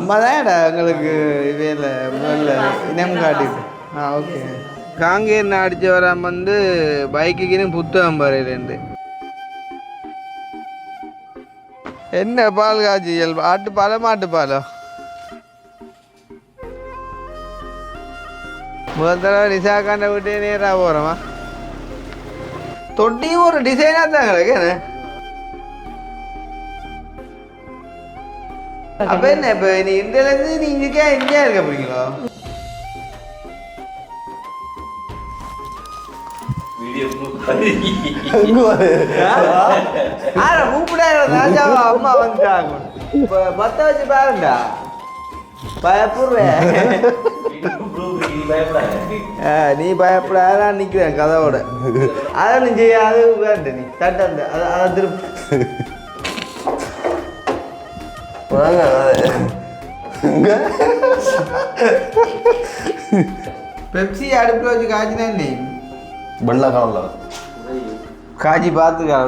அம்மா தான்டா எங்களுக்கு இவையில் முதல்ல இனம் காட்டிட்டு. ஓகே. காங்கேயன் அடித்து வராமல் வந்து பைக்குக்குன்னு புத்தகம் பாருலேருந்து என்ன பால் காய்ச்சியல் ஆட்டுப்பாலோ மாட்டுப்பாலோ? முதல் தடவை நிசாக்காண்ட விட்டே நேராக போகிறோமா? தொட்டியும் ஒரு டிசைனாக தான் கிடக்கு. அப்போ என்ன இப்போ நீ இந்தியாவிலேருந்து நீ இந்தியா இருக்க போறீங்களோ? அம்மா வந்துட்டாங்க. மொத்த வச்சு பாருண்டா பயப்படுறேன். நீ பயப்படாத நான் நிற்கிறேன் கதவோட. அதான் நீ செய்யாது வேண்ட நீ தட்ட அதை திருப்பி பெப்சி அடுப்பில் வச்சு காய்ச்சினா நீ வெள்ளை கலரில் காய்ச்சி பார்த்துக்கா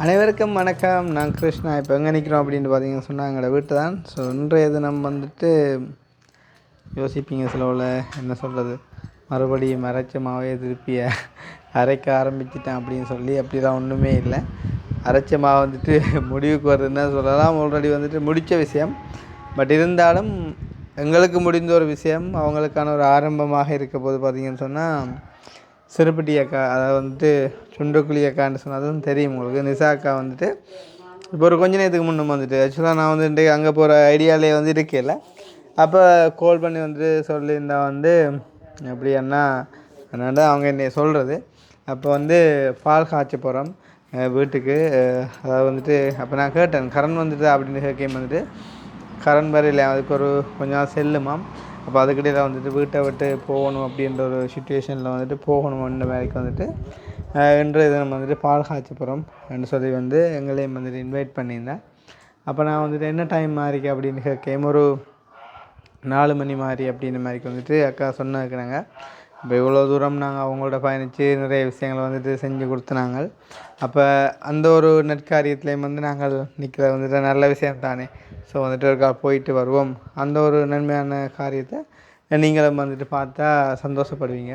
அனைவருக்கும் வணக்கம். நான் கிருஷ்ணா. இப்போ எங்கே நிற்கிறோம் அப்படின்னு பார்த்தீங்கன்னு சொன்னால் எங்களோட வீட்டு தான். ஸோ இன்றைய தினம் வந்துட்டு யோசிப்பீங்க சிலவில் என்ன சொல்கிறது, மறுபடியும் அரைச்ச மாவே திருப்பி அரைக்க ஆரம்பிச்சிட்டேன் அப்படின்னு சொல்லி. அப்படிலாம் ஒன்றுமே இல்லை. அரைச்ச மாவு வந்துட்டு முடிவுக்கு வருதுன்னு சொல்லலாம். ஆல்ரெடி வந்துட்டு முடித்த விஷயம். பட் இருந்தாலும் எங்களுக்கு முடிந்த ஒரு விஷயம் அவங்களுக்கான ஒரு ஆரம்பமாக இருக்க போது பார்த்தீங்கன்னு சொன்னால் சிறுபட்டி அக்கா, அதாவது வந்துட்டு சுண்டுக்குழி அக்கான்னு சொன்னதும் தெரியும் உங்களுக்கு. நிசா அக்கா வந்துட்டு இப்போ ஒரு கொஞ்ச நேரத்துக்கு முன்னே வந்துட்டு ஆக்சுவலாக நான் வந்துட்டு அங்கே போகிற ஐடியாவிலே வந்து இருக்கல. அப்போ கால் பண்ணி வந்துட்டு சொல்லியிருந்தா வந்து எப்படின்னா என்னடா அவங்க என்ன சொல்கிறது. அப்போ வந்து பால் காய்ச்ச போகிறோம் வீட்டுக்கு. அதாவது வந்துட்டு அப்போ நான் கேட்டேன் கரண் வந்துட்டு அப்படின்னு கேட்கும் வந்துட்டு கரண் வரையில் அதுக்கு ஒரு கொஞ்சம் செல்லுமாம். அப்போ அதுக்கிடையில் வந்துட்டு வீட்டை விட்டு போகணும் அப்படின்ற ஒரு சுச்சுவேஷனில் வந்துட்டு போகணுன்ற மாதிரிக்கு வந்துட்டு இன்றைய தினம் வந்துட்டு பால் காய்ச்ச போகிறோம் என்று சொல்லி வந்து எங்களையும் வந்துட்டு இன்வைட் பண்ணியிருந்தேன். அப்போ நான் வந்துட்டு என்ன டைம் மாறிக்கு அப்படின்னு கேட்கும் ஒரு 4 மணி மாதிரி அப்படின்ற மாதிரிக்கு வந்துட்டு அக்கா சொன்னாங்க. இப்போ இவ்வளோ தூரம் நாங்கள் அவங்களோட பயணித்து நிறைய விஷயங்களை வந்துட்டு செஞ்சு கொடுத்துனாங்க. அப்போ அந்த ஒரு நெற்காரியத்துலேயும் வந்து நாங்கள் நிற்கிற வந்துட்டு நல்ல விஷயம் தானே. ஸோ வந்துட்டு ஒரு போயிட்டு வருவோம். அந்த ஒரு நன்மையான காரியத்தை நீங்களும் வந்துட்டு பார்த்தா சந்தோஷப்படுவீங்க.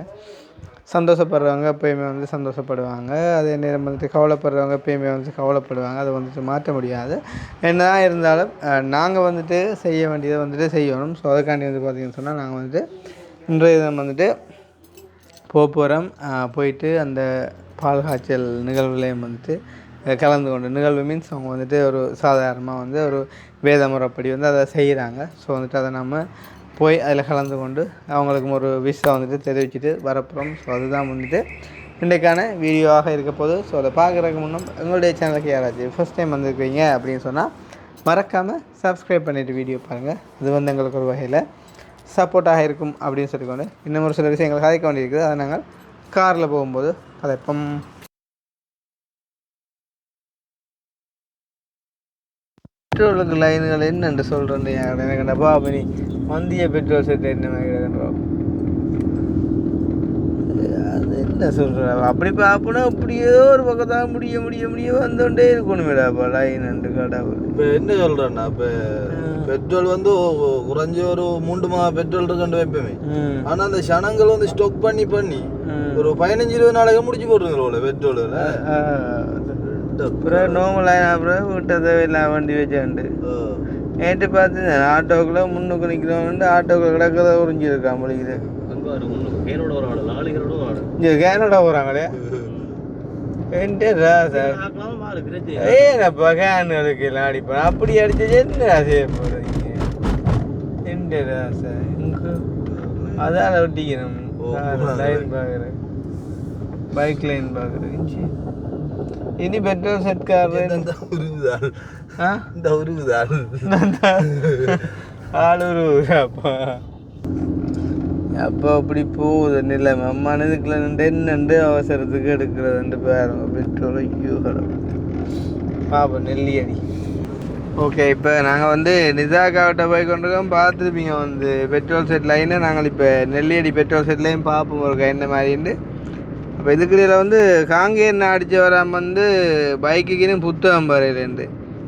சந்தோஷப்படுறவங்க எப்போயுமே வந்து சந்தோஷப்படுவாங்க. அதே நேரம் வந்துட்டு கவலைப்படுறவங்க எப்போயுமே வந்து கவலைப்படுவாங்க. அதை வந்துட்டு மாற்ற முடியாது. என்ன தான் இருந்தாலும் நாங்கள் வந்துட்டு செய்ய வேண்டியதை வந்துட்டு செய்யணும். ஸோ அதுக்காண்டி வந்து பார்த்திங்கன்னு சொன்னால் நாங்கள் வந்துட்டு இன்றைய தினம் வந்துட்டு போகிறோம். போயிட்டு அந்த பால் காய்ச்சல் நிகழ்வுலையும் வந்துட்டு கலந்து கொண்டு, நிகழ்வு மீன்ஸ் அவங்க வந்துட்டு ஒரு சாதாரணமாக வந்து ஒரு வேத முறைப்படி வந்து அதை செய்கிறாங்க. ஸோ வந்துட்டு அதை நம்ம போய் அதில் கலந்து கொண்டு அவங்களுக்கும் ஒரு விஷயம் வந்துட்டு தெரிவிச்சுட்டு வரப்போகிறோம். ஸோ அதுதான் வந்துட்டு இன்றைக்கான வீடியோவாக இருக்க போது. ஸோ அதை பார்க்குறதுக்கு முன்னும் எங்களுடைய சேனலுக்கு யாராச்சும் ஃபஸ்ட் டைம் வந்துருக்கீங்க அப்படின்னு சொன்னால் மறக்காமல் சப்ஸ்கிரைப் பண்ணிவிட்டு வீடியோ பாருங்கள். அது வந்து எங்களுக்கு ஒரு வகையில் சப்போர்ட்டாக இருக்கும் அப்படின்னு சொல்லிக்கொண்டு இன்னும் ஒரு சில விஷயங்கள் கதைக்க வேண்டியிருக்குது. அதை நாங்கள் காரில் போகும்போது கதைப்போம். பெட்ரோலுக்கு லைன்கள் என்னென்று சொல்கிறேன் எனக்கு பாபு நீ மந்திய பெட்ரோல் செட் என்ன அது என்ன சொல்கிற அப்படி பார்ப்போன்னா அப்படியே ஒரு பக்கத்தான் முடிய வந்துகிட்டே இருக்கணுமேடாப்பா லைன் ரெண்டு கடவுள். இப்போ என்ன சொல்கிறேன்னா இப்போ பெட்ரோல் வந்து குறைஞ்ச ஒரு 3 மாதம் பெட்ரோல் இருக்குன்னு வைப்போமே. ஆனால் அந்த சனங்கள் வந்து ஸ்டாக் பண்ணி ஒரு 15-20 நாளைக்கு முடிச்சு போட்டுருங்களோட பெட்ரோலில். அப்புறம் நோமலாக அப்புறம் வீட்டை தேவையில்லாம் வண்டி வச்சாண்டு நேற்று பார்த்து ஆட்டோக்குள்ளே முன்னுக்கு நிற்கிறவன் ஆட்டோக்குள்ள கிடக்கிறத உறிஞ்சிருக்கான் முடிக்குது. இங்கே கேனோட போகிறாங்களே என்டா சார் ஏன்னப்பா கேனுக்கு எல்லாம் அடிப்பேன். அப்படி அடிச்சது என்னடா செய்ய போகிறீங்க என்டா சார் இங்கே அதால் ஒட்டிக்கணும். லைன் பார்க்குறேன், பைக் லைன் பார்க்குறேன். இனி பெட்ரோல் செட் கார் ஆளுப்பா அப்போ அப்படி போகுது நிலைமை. அம்மானதுக்குள்ள நின்று அவசரத்துக்கு எடுக்கிறது 2 பேரும் பெட்ரோல். ஐயோ பாப்பா நெல்லி அடி ஓகே, இப்போ நாங்கள் வந்து நிசாக்காவிட்ட போய் கொண்டிருக்கோம். பார்த்துருப்பீங்க வந்து பெட்ரோல் செட் லைனை. நாங்கள் இப்போ நெல்லியடி பெட்ரோல் செட்லேயும் பார்ப்போம் ஒரு என்ன மாதிரின்னு. அப்போ இதுக்கிடையில் வந்து காங்கேயன் அடித்து வராமல் வந்து பைக்குக்குன்னு புத்தகம் பாருலேருந்து.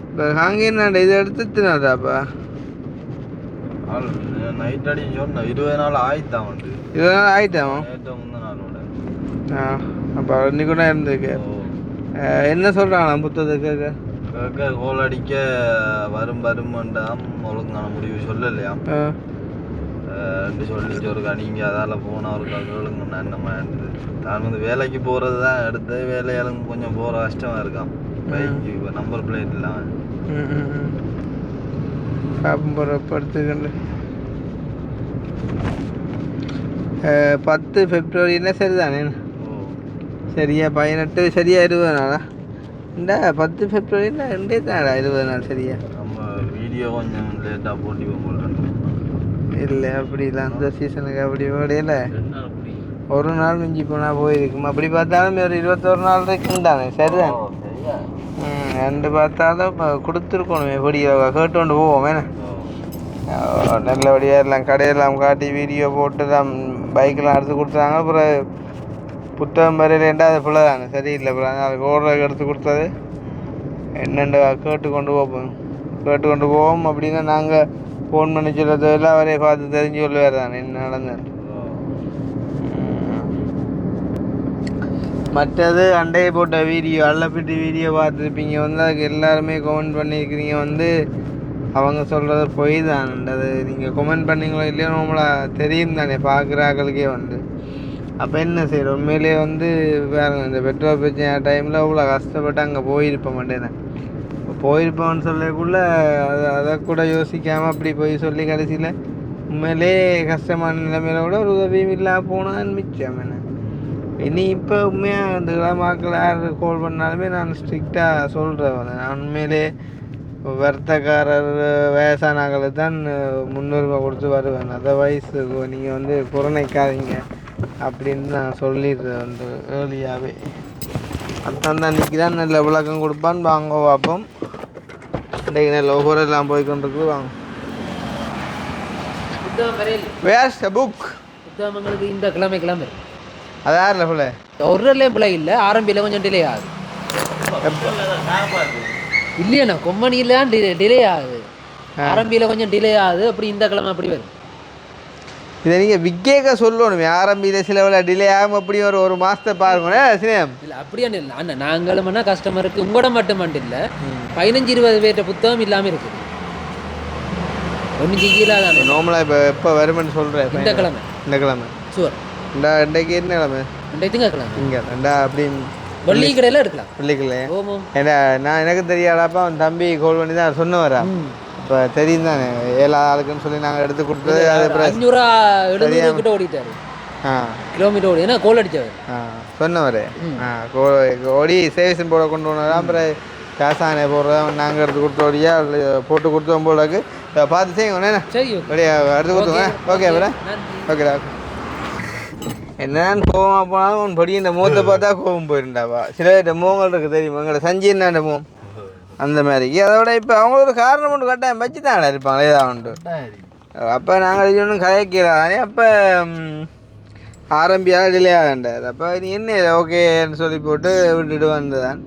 இப்போ காங்கேயன் இதை எடுத்துனாடாப்பா நைட் அடி சொன்ன 20 நாள் ஆயிட்டான் வந்து 20 நாள் ஆயிட்டான். நேற்று முந்தின நாளோட. அப்போ இன்னைக்கு கூட இருந்துருக்கு. என்ன சொல்கிறாங்களா புத்தகத்துக்கு? கேட்க கோல் அடிக்க வரும்ண்டாம் ஒழுங்கான முடிவு சொல்லலையாம். சொல்லிச்சு ஒரு கணிங்க அதால் போனால் ஒரு கேளுங்கண்ணா என்னம்மா இருந்தது. நான் வந்து வேலைக்கு போகிறது தான் எடுத்து வேலையாலும் கொஞ்சம் போகிற கஷ்டமாக இருக்கான். பைக்கு இப்போ நம்பர் பிளேட் இல்லாமல் படுத்துக்கண்டு 10 பிப்ரவரின்னா சரிதானே? சரியா 18 சரியா 20 நாளா? இந்த 10 பிப்ரவரின்னா 2 நாளா 20 நாள் சரியா? நம்ம வீடியோ கொஞ்சம் லேட்டாக போட்டி போகிறோம். இல்லை அப்படி இல்லை, அந்த சீசனுக்கு அப்படி ஓடையில ஒரு நாள் மிஞ்சி போனால் போயிருக்கும். அப்படி பார்த்தாலும் ஒரு 21 நாள் இருக்குந்தானே சரிதான். ரெண்டு பார்த்தாலும் கொடுத்துருக்கணும். எப்படி கேட்டு கொண்டு போவோம் வேணா நல்லபடியாக எல்லாம் கடையெல்லாம் காட்டி வீடியோ போட்டுலாம் பைக்கெலாம் எடுத்து கொடுத்தாங்க. அப்புறம் புத்தகம் வரையிலேண்டா அது பிள்ளை தானே சரியில்லை. அப்புறம் அதனால் ஓடுறதுக்கு எடுத்து கொடுத்தது என்னென்ன கேட்டு கொண்டு போவோம். அப்படின்னா நாங்கள் ஃபோன் பண்ணி சொல்கிறது எல்லாம் அவரே பார்த்து தெரிஞ்சு கொள்வார் தானே என்ன நடந்தது. மற்றது அண்டையை போட்ட வீடியோ அல்லப்பிட்டு வீடியோ பார்த்துருப்பீங்க வந்து அதுக்கு எல்லாருமே கமெண்ட் பண்ணியிருக்கிறீங்க வந்து அவங்க சொல்கிறது பொய் தான். அது நீங்கள் கமெண்ட் பண்ணிங்களோ இல்லையோ நம்மளா தெரியும் தானே பார்க்குறாக்களுக்கே வந்து. அப்போ என்ன செய்யணும் உண்மையிலே வந்து வேறு இந்த பெட்ரோல் பிரச்சனை டைமில் அவ்வளோ கஷ்டப்பட்டு அங்கே போயிருப்ப மாட்டேனே. போயிருப்போன்னு சொல்லக்குள்ள அதை கூட யோசிக்காமல் அப்படி போய் சொல்லி கடைசியில் உண்மையிலே கஷ்டமான நிலைமையில கூட ஒரு உதவியும் இல்லாமல் போனான்னு மிச்சம் என்ன. இனி இப்போ உண்மையாக அந்த மக்கள் யார் கால் பண்ணாலுமே நான் ஸ்ட்ரிக்டாக சொல்கிறேன். நான் உண்மையிலே வர்த்தகாரர் வயசானாக்களுக்கு தான் முன்னுரிமை கொடுத்து வருவேன். அதர்வைஸ் நீங்கள் வந்து புறணைக்காதீங்க அப்படின்னு நான் சொல்லிடுறேன் வந்து ஏர்லியாகவே. அத்தான் தான் இன்றைக்கி தான் நல்ல விளக்கம் கொடுப்பான்னு வாங்க பார்ப்போம். இன்றைக்கு நல்ல ஒவ்வொரு எல்லாம் போய் கொண்டிருக்கு வாங்க. வேர்ஸ் த புக் புத்தகங்களுக்கு இந்த கிழமை அது யாரில் பிள்ளை ஒரு பிள்ளை இல்லை ஆரம்பியில் கொஞ்சம் டிலே ஆகுது. இல்லையாண்ணா கொம்மனியில் தான் டிலே ஆகுது. ஆரம்பியில் கொஞ்சம் டிலே ஆகுது. அப்படி இந்த கிழமை அப்படி வருது. இதை நீங்கள் விக்கேக்க சொல்லணும். ஆரம்பியில் சில வேலை டிலே ஆகும். அப்படி ஒரு மாதத்தை பாருங்க சினேம் இல்லை அப்படியே இல்லை அண்ணா. நாங்களும்னா கஸ்டமருக்கு உங்களோட மட்டும் இல்லை 15-20 பேர்கிட்ட புத்தகம் இல்லாமல் இருக்குது. ஒன்றும் கீழே தானே நார்மலாக இப்போ எப்போ வருமென்னு சொல்கிறேன். இந்த கிழமை சுவர் இன்றைக்கு என்ன கிழமை? திங்கக்கிழமை இங்கே அப்படி வெள்ளி கடையில் எடுக்கலாம். வெள்ளிக்கிழமை ஏன்னா நான் எனக்கு தெரியாதாப்பா அவன் தம்பி கால் பண்ணி தான் சொன்ன வரா. இப்போ தெரியும் தானே 7 ஆளுக்குன்னு சொல்லி நாங்கள் எடுத்து கொடுத்தது. அது அப்புறம் 500 கிட்ட ஓடிட்டாரு. கிலோமீட்டர் ஓடி ஏன்னா கோல் அடித்தவர் சொன்னவர். ஓடி சேவிசன் போட கொண்டு போனதா. அப்புறம் காசானை போடுறதா நாங்கள் எடுத்து கொடுத்தோடியா போட்டு கொடுத்தோம் போலக்கு பார்த்து செய்யுங்க. சரி எடுத்து கொடுத்துங்க. ஓகே அப்புறம் ஓகேடா. என்னன்னு கோவமாக போனாலும் உன் படி இந்த முகத்தை பார்த்தா கோவம் போயிருந்தாவா. சில பேர்கிட்ட முகங்கள் இருக்குது தெரியுமா. எங்களோட சஞ்சி என்ன முகம் அந்த மாதிரி. அதோட இப்போ அவங்களோட காரணம் ஒன்று கட்டாயம் வச்சு தான் இருப்பாங்களே ஏதாவது உண்டு. அப்போ நாங்கள் ஒன்றும் கதைக்கிறானே. அப்போ ஆரம்பியாக டிலே ஆகண்டாது. அப்போ நீ என்ன ஓகேன்னு சொல்லி போட்டு விட்டுட்டு வந்ததான்.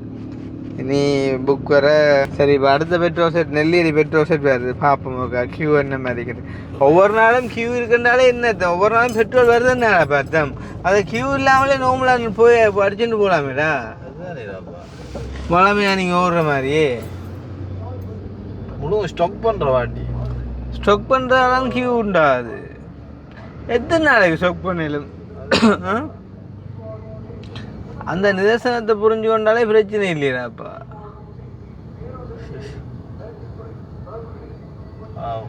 இனி புக் வர சரி. இப்போ அடுத்த petrol shed Nelliady petrol shed வருது பார்ப்போம். கியூ என்ன மாதிரி இருக்குது. ஒவ்வொரு நாளும் கியூ இருக்குனாலே என்ன ஒவ்வொரு நாளும் பெட்ரோல் வருதுன்னு பார்த்தோம். அது கியூ இல்லாமலே நோம்பலான்னு போய் அடிச்சுட்டு போகலாமேடா. போகலாமையா நீங்கள் ஓடுற மாதிரி முழு ஸ்டாக் பண்ணுற வாட்டி ஸ்டாக் பண்ணுறதாலும் கியூ உண்டாது. எத்தனை நாளைக்கு ஸ்டாக் பண்ணலும் அந்த நிதர்சனத்தை புரிஞ்சு கொண்டாலே பிரச்சனை இல்லையாப்பா.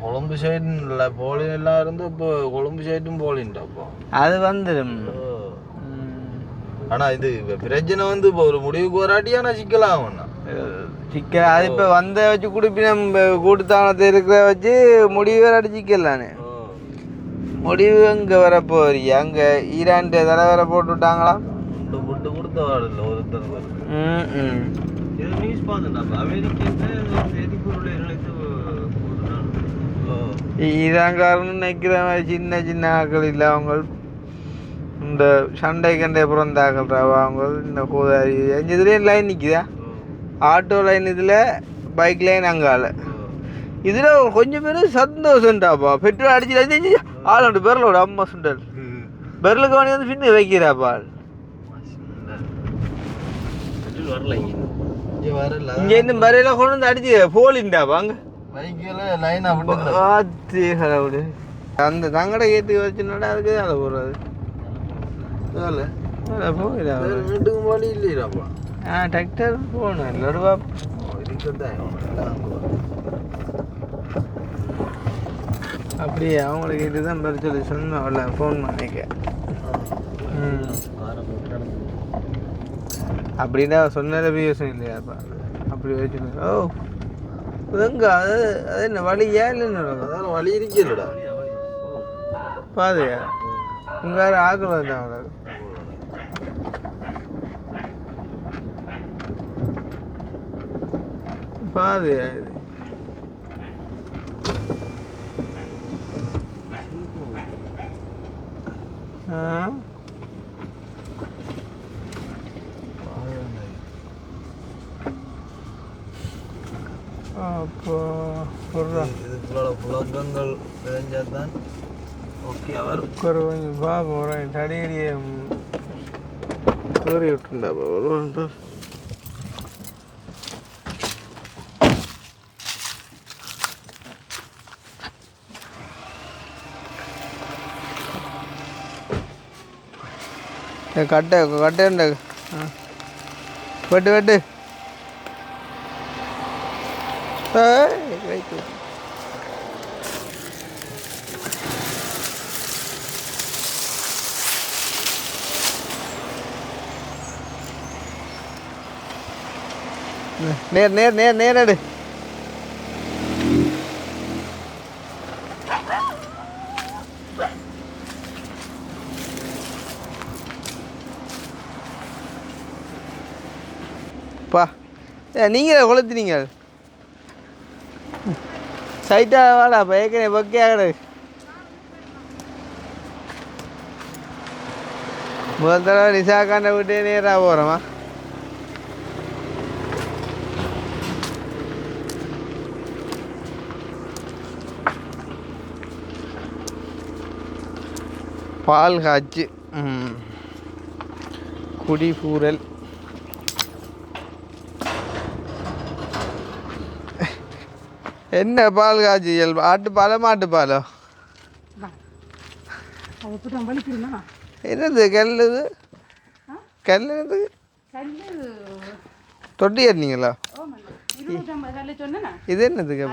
கொழும்பு சைடு இல்லை போலின் எல்லாம் இருந்து இப்போ கொழும்பு சைடும் போலின்ட்டாப்பா அது வந்துடும். ஆனால் இது பிரச்சனை வந்து இப்போ ஒரு முடிவுக்கு வராட்டியான சிக்கலாகும்ண்ணா. சிக்கல் அது இப்போ வந்த வச்சு குடிப்பினம் கூட்டுத்தானத்தை இருக்கிற வச்சு முடிவு வேற அடிச்சிக்கலானே. முடிவு அங்கே வரப்போறியா? அங்கே ஈரான் தலைவரை போட்டு விட்டாங்களா? விட்டு கொடுத்த வாடில்ல ஒருத்தர். இது நியூஸ் பார்த்தேன்டாப்பா அமெரிக்கன்ஸ் எரிபொருள் இணைத்து இதான் காரணம் நினைக்கிற மாதிரி சின்ன சின்ன ஆக்கள் இல்லை அவங்க இந்த சண்டை கண்டை பிறந்தாக்கள்றாவா அவங்க இந்த கோதாரி இதுலேயும் லைன் நிற்குதா ஆட்டோ லைன் இதில் பைக் லைன் அங்கால இதில் கொஞ்சம் பேர் சந்தோஷம்டாப்பா பெட்ரோல் அடிச்சு ஆளோட பெரலோட அம்மா சுண்டல் பெரலுக்கு வாங்கி வந்து பின்னு வைக்கிறாப்பா இங்கே இருந்து பரையில கொண்டு வந்து அடிச்சு போலிண்டாப்பா அங்கே அந்த தங்கடை ஏற்றி வச்சுனாடா அதுக்கு அதை போடுறது வீட்டுக்கு வழி இல்லையாப்பா டிராக்டர் போகணும் இல்லைடுவா அப்படியே அவங்களுக்கு இதுதான் பெரு சொல்லி சொன்னோம்ல ஃபோன் பண்ணிக்க அப்படின்னா சொன்னத யோசனை இல்லையாப்பா அப்படி வச்சு ஓ எங்க அது என்ன வழியா இல்லைன்னு வழி இருக்கலடா பாதையா உங்க ஆக்கல அவங்களுக்கு பாதையா இது அப்போ புலகங்கள் விளைஞ்சாதான் ஓகே அவர் கொஞ்சம் பாப்போம் தடியடியை கூறி விட்டுருந்தா வருவான் கட்டேண்ட வெட்டு வெட்டு ரைட்டு நேர் நேர் நேர் நேர் எடு பா நீங்கள் கொளுத்துனீங்க சைட்டாக வாடா பயக்கனே பொக்கையாகடு முதல் தடவை நிசாக்காண்ட விட்டே நேராக போகிறோமா பால் காய்ச்சி குடிபூரல் என்ன பால் காய்ச்சியல் ஆட்டுப்பாலோ மாட்டுப்பாலோ என்னது கல்லுது கல்லுது தொட்டி ஏறினீங்களா இது என்னதுக்கு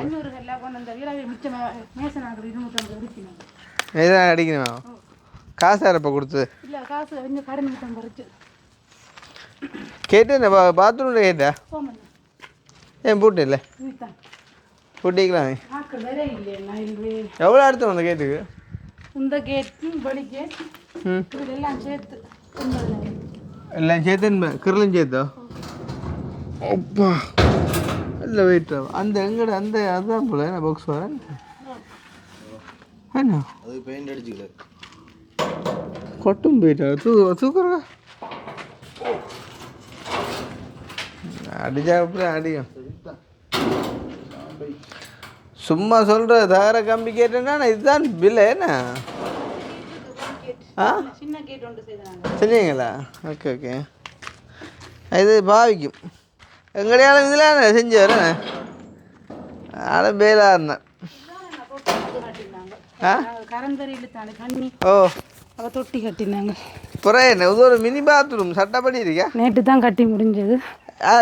இதுதான் அடிக்கணுமா காசு யாரப்போ கொடுத்தது கேட்டேன் பாத்ரூமில் கேட்டா ஏன் பூட்டு இல்லை பூட்டிக்கலாம் எவ்வளோ அடுத்து அந்த கேட்டுக்கு இந்த கேட்டு படி கேட் எல்லாம் சேர்த்து எல்லாம் சேர்த்து கிரலும் சேர்த்தோ அப்பா இல்லை வெயிட் அந்த எங்கட அந்த அதுதான் போல என்ன பாக்ஸ் வரேன் என்ன அது பெயிண்ட் அடிச்சுக்கல கொட்டும் போயிட்டா தூக்குறா அடிச்சா அப்புறம் அடியும் சும்மா சொல்கிற தகர கம்பி கேட்டேன்னா இதுதான் பில்ல என்ன செஞ்சீங்களா ஓகே ஓகே இது பாவிக்கும் எங்கடையாலும் இதில் செஞ்சு வரேன் ஆனால் பேலாக இருந்தேன் ஓ அவள் தொட்டி கட்டினாங்க அப்புறம் என்ன இது ஒரு மினி பாத்ரூம் சட்டப்படி இருக்கா நேற்று தான் கட்டி முடிஞ்சது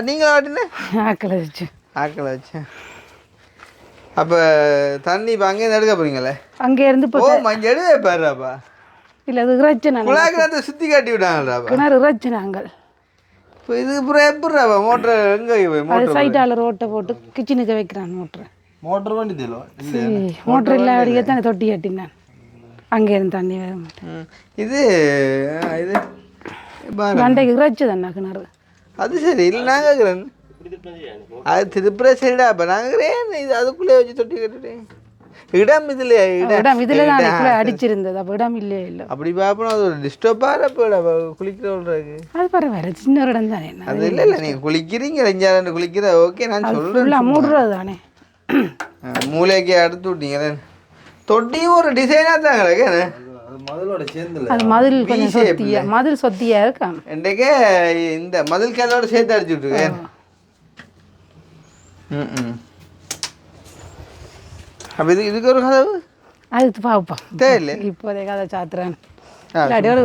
நீங்களும் வாட்டினேன் ஆக்களை வச்சு அப்போ தண்ணி இப்போ அங்கேருந்து எடுக்க போகிறீங்களே அங்கேருந்து ஓ மஞ்சள் எடுவே பாருப்பா இல்லை அது இறைச்சினா குழாய்க்கு சுற்றி காட்டி விட்டாங்களாப்பா கிணறு இறைச்சினாங்க இப்போ இது அப்புறம் எப்படிறாப்பா மோட்ரு எங்கே அது சைட்டால் ரோட்டை போட்டு கிச்சனுக்கு வைக்கிறான் மோட்டர் வண்டி தெரியல மோட்டர் எல்லா வழியே தானே தொட்டி கட்டினான் அங்கேருந்து தண்ணி வர மாட்டேன் இது இது மண்டைக்கு இறைச்சி தானே கிணறு அது சரி இல்லை நான் கேட்குறேன் அது திருப்புற சரிடா அப்போ நாங்கள் இது அதுக்குள்ளே வச்சு தொட்டி கட்டுட்டேன் இடம் இதில் இடம் இதில் தான் அடிச்சிருந்தது அப்போ இடம் இல்லையே இல்லை அப்படி பார்ப்போம் அது ஒரு டிஸ்டர்பாக இப்போ குளிக்கிற விட்றதுக்கு அது பரவாயில்ல சின்ன ஒரு இடம் தானே அது இல்லை இல்லை நீங்கள் குளிக்கிறீங்க 2 குளிக்கிற ஓகே நான் சொல்கிறேன் மூடுறது தானே மூளைக்கு அடுத்து விட்டீங்களே தொட்டியும் ஒரு டிசைனாக தான் கிடக்கு மதிலோட சேர்ந்து அது மதில் கொஞ்சம் சொத்தியா மதில் சொத்தியா இருக்கா இன்றைக்கே இந்த மதில் கல்லோட சேர்த்து அடிச்சு விட்டுருக்கேன் அப்போ இதுக்கு ஒரு கதவு அது பார்ப்போம் தேவையில்லை இப்போதே கதை சாத்துறேன் இல்லாட்டி ஒரு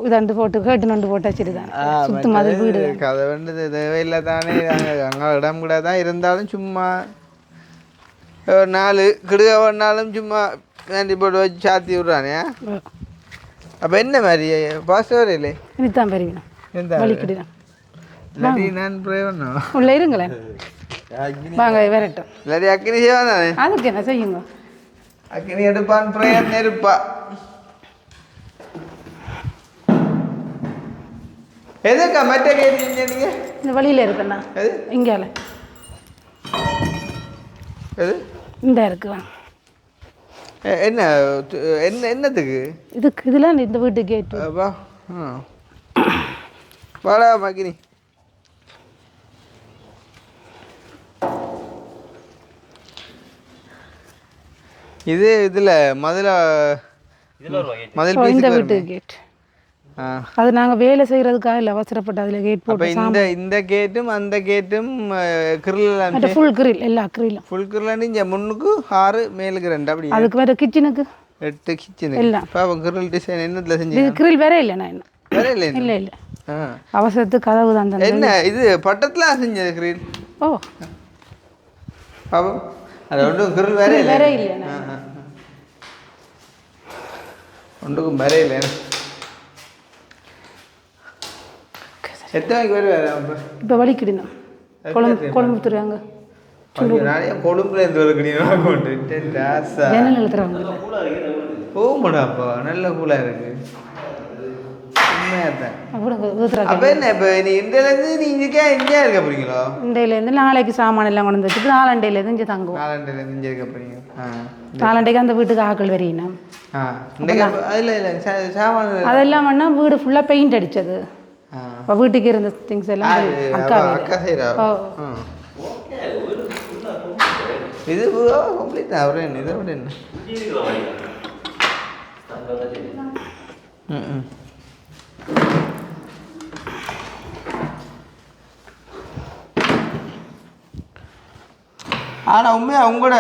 இதண்டு போட்டு கேட்டு நண்டு போட்டு வச்சுருதான் சுத்து மதில் வீடு கதை வேண்டது தேவையில்லை தானே அங்கே இடம் கூட தான் இருந்தாலும் சும்மா ஒரு 4 கிடுக வேணாலும் சும்மா வேண்டி போட்டு வச்சு சாத்தி விட்றானே அப்போ என்ன மாதிரி பாஸ் வரையிலே இனித்தான் பெரியணும் எந்த வலிக்கிடுதான் இல்லாட்டி நான் ப்ரே பண்ணோம் உள்ளே இருங்களேன் வாங்க விரட்டும் இல்லாட்டி அக்கினி செய்வான் தானே அதுக்கு என்ன செய்யுங்க அக்கினி எடுப்பான் பிரேயர் நெருப்பா எதுக்கா மற்ற கேட்டீங்க நீங்கள் இந்த வழியில் இருக்குண்ணா எது இங்கால எது இந்த இருக்கு வாங்க என்ன என்னத்துக்கு இதுக்கு இதெல்லாம் இந்த வீட்டு கேட்டு வா வாடா மக்கினி இது இதில் மதில் இந்த வீட்டு கேட் அது நாங்கள் வேலை செய்கிறதுக்காக இல்லை அவசரப்பட்டு அதில் கேட் அப்போ போட்டு இந்த கேட்டும் அந்த கேட்டும் கிரில் ஃபுல் கிரில் எல்லா கிரிலும் ஃபுல் கிரில் இங்கே முன்னுக்கு 6 மேலுக்கு 2 அப்படி அதுக்கு வேறு கிச்சனுக்கு 8 கிச்சனு எல்லாம் பாப்பா கிரில் டிசைன் என்னத்தில் செஞ்சு இது கிரில் வேற இல்லைண்ணா என்ன வேற இல்லை இல்லை இல்லை அவசரத்துக்கு கதவு தான் தந்தது என்ன இது பட்டத்தில் செஞ்சது கிரில் ஓ பாப்பா அது ஒன்றும் கிரில் வேற இல்லை வேற இல்லைண்ணா ஒன்றுக்கும் வேற இல்லை எத்தனை மணிக்கு வருவார் அப்போ இப்போ வலிக்கிடணும் குழம்பு தருவாங்க நிறைய கொழும்புல இருந்து வளர்க்கணும் கொண்டு ஜன்னல் எழுத்துறவங்க போகமாடாப்பா நல்ல கூலாக இருக்கு உண்மையாக தான் அப்புறம் அப்போ என்ன இப்போ நீ இந்தியிலேருந்து நீ இங்கே இருக்க போறீங்களோ இண்டையிலேருந்து நாளைக்கு சாமான் எல்லாம் கொண்டு வந்து வச்சுட்டு 4 இங்கே தங்குவோம் 4 இங்கே இருக்க போறீங்க 4 அந்த வீட்டுக்கு ஆக்கள் வரையினா அதில் இல்லை சாமான் அதெல்லாம் வேணா வீடு ஃபுல்லாக பெயிண்ட் அடித்தது இப்போ வீட்டுக்கு இருந்த திங்ஸ் எல்லாம் அக்கா செய்கிறா இது கம்ப்ளீட் அவரே என்ன இதை விட என்ன ஆனால் உண்மையாக உங்களோட